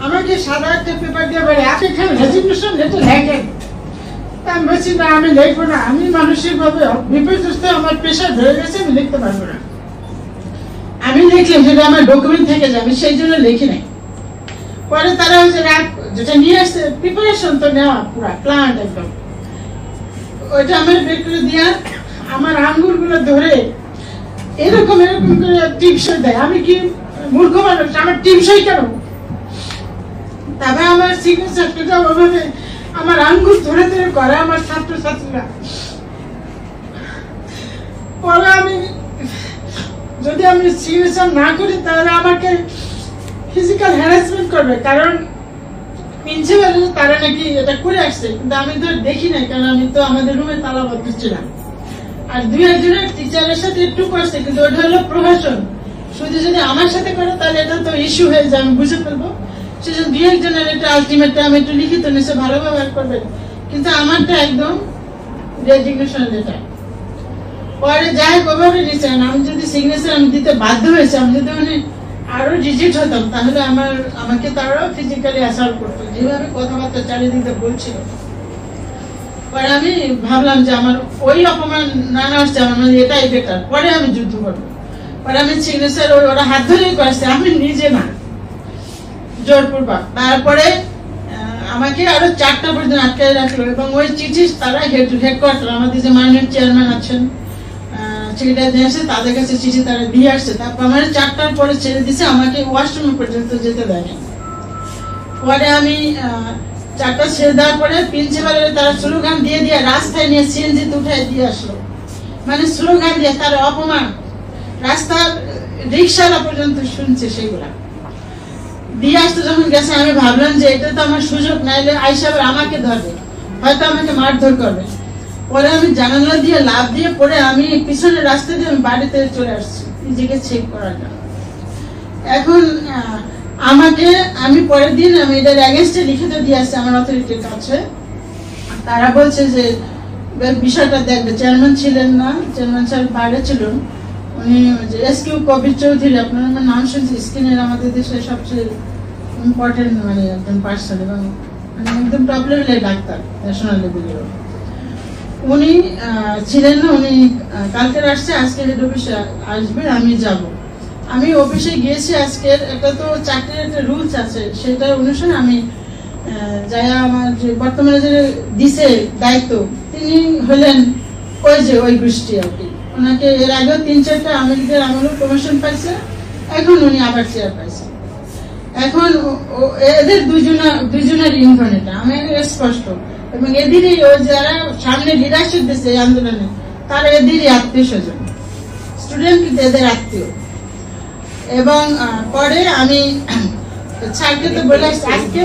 আমাকে সাদা একটা পেপার দিয়ে বলে আপনি এখানে রেজিগনেশন লেটার লেখেন। আমি বলছি না, আমি লিখবো না, আমি মানসিকভাবে বিপর্যস্ত, আমার প্রেশার ধরে গেছে, আমি লিখতে পারবো না। আমি লিখলাম যেটা আমার ডকুমেন্ট থেকে যাবে, সেই জন্য লিখি নাই। পরে তারা ওই যে যেটা নিয়ে আসছে প্রিপারেশন তো নেওয়া পুরা প্ল্যান্ট একদম, ওইটা আমার বের করে দিয়া আমার আঙ্গুর গুলো ধরে এরকম এরকম করে টিপসই দেয়। আমি কি মূর্খ মানুষ, আমার টিপসই কেন? তবে আমার সিগনেচারটা ওভাবে আমার আঙ্গুর ধরে ধরে করে আমার ছাত্রছাত্রীরা। পরে আমি যদি আমি সিগনেচার না করি তাহলে আমাকে ফিজিক্যাল হ্যারাসমেন্ট করবে, কারণ প্রিন্সিপাল তারা নাকি এটা করে আসছে, কিন্তু আমি তো দেখি নাই, কারণ আমি তো আমাদের রুমে তালাবদ্ধ ছিলাম। আর দুই একজনের টিচারের সাথে একটু করছে, কিন্তু ওটা হলো প্রহসন। শুধু যদি আমার সাথে করে তাহলে এটা তো ইস্যু হয়ে যায়, আমি বুঝে ফেলবো। সেজন্য দুই একজনের একটা আলটিমেটটা আমি একটু লিখিত নিচে ভালো ব্যবহার করবেন, কিন্তু আমারটা একদম রেজিগনেশন লেটার। পরে যাই ওভাবে নিচ্ছেন, আমি যদি সিগনেচার আমি দিতে বাধ্য হয়েছে, আমি যদি মানে আরো রিজিট হতাম তাহলে আমাকে তারাও ফিজিক্যালি অ্যাসাল্ট করতো, যেভাবে কথাবার্তা চারিদিকে বলছিল। পরে আমি ভাবলাম যে আমার ওই অপমান না আসছে, আমার মানে এটাই বেটার, পরে আমি যুদ্ধ করবো। পরে আমি সিগনেচার ওরা হাত ধরেই করছে, আমি নিজে না, জোরপূর্বক। তারপরে আমাকে আরো 4টা পর্যন্ত আটকে রাখলো, এবং ওই চিঠি তারা হেডকোয়ার্টার আমাদের যে মাননীয় চেয়ারম্যান আছেন সেক্রেটারি আছে, তাদের কাছে চিঠি তারা দিয়ে আসছে। তারপর আমার 4টার পরে ছেড়ে দিছে, আমাকে ওয়াশরুম পর্যন্ত যেতে দেয়নি। পরে আমি 4টা ছেড়ে দেওয়ার পরে প্রিন্সিপালের তারা স্লোগান দিয়ে দিয়ে রাস্তায় নিয়ে সিএনজিতে উঠাই দিয়ে আসলো, মানে স্লোগান দিয়ে তার অপমান রাস্তার রিক্সাওয়ালা পর্যন্ত শুনছে সেগুলা দিয়ে আসতে। যখন গেছে আমি ভাবলাম যে এটা তো আমার সুযোগ, নাইলে আইসা আমাকে ধরবে, হয়তো আমাকে মারধর করবে। পরে আমি জানালা দিয়ে লাফ দিয়ে পরে আমি পিছনের রাস্তা দিয়ে আমি বাড়িতে চলে আসছি নিজেকে চেক করার জন্য। এখন আমি পরের দিন আমি এটার এগেইনস্টে লিখিত দিয়ে আসছি আমার অথরিটির কাছে। তারা বলছে যে বিষয়টা দেখবে, চেয়ারম্যান ছিলেন না, চেয়ারম্যান স্যার বাইরে ছিলেন, উনি এসকিউ কবির চৌধুরী, আপনার নাম শুনছি, স্কিনের আমাদের দেশের সবচেয়ে ইম্পর্টেন্ট মানে একজন পার্সন, এবং মানে একদম টপ লেভেলের ডাক্তার, ন্যাশনাল লেভেলের। উনি ছিলেন না, উনি কালকে আসছে, আজকে হেড অফিসে আসবে, আমি যাব। আমি অফিসে গিয়েছি আজকে, এটা তো চাকরির একটা রুলস আছে, সেটা অনুসারে আমি যাই। আমার যে বর্তমানে যে দিছে দায়িত্ব, তিনি হলেন ওই গোষ্ঠী আর কি। ওনাকে এর আগেও 3-4টা আমেরিকার আমলেও প্রমোশন পাইছে, এখন উনি আবার চেয়ার পাইছে। এখন এদের দুজনের ইন্ধন, এটা আমি স্পষ্ট, এবং এদেরই যারা সামনে লিডারশিপ দিচ্ছে এই আন্দোলনে, তারা এদেরই আত্মীয় স্বজন, স্টুডেন্ট কিন্তু এদের আত্মীয়। এবং পরে আমি স্যারকে তো বলে আজকে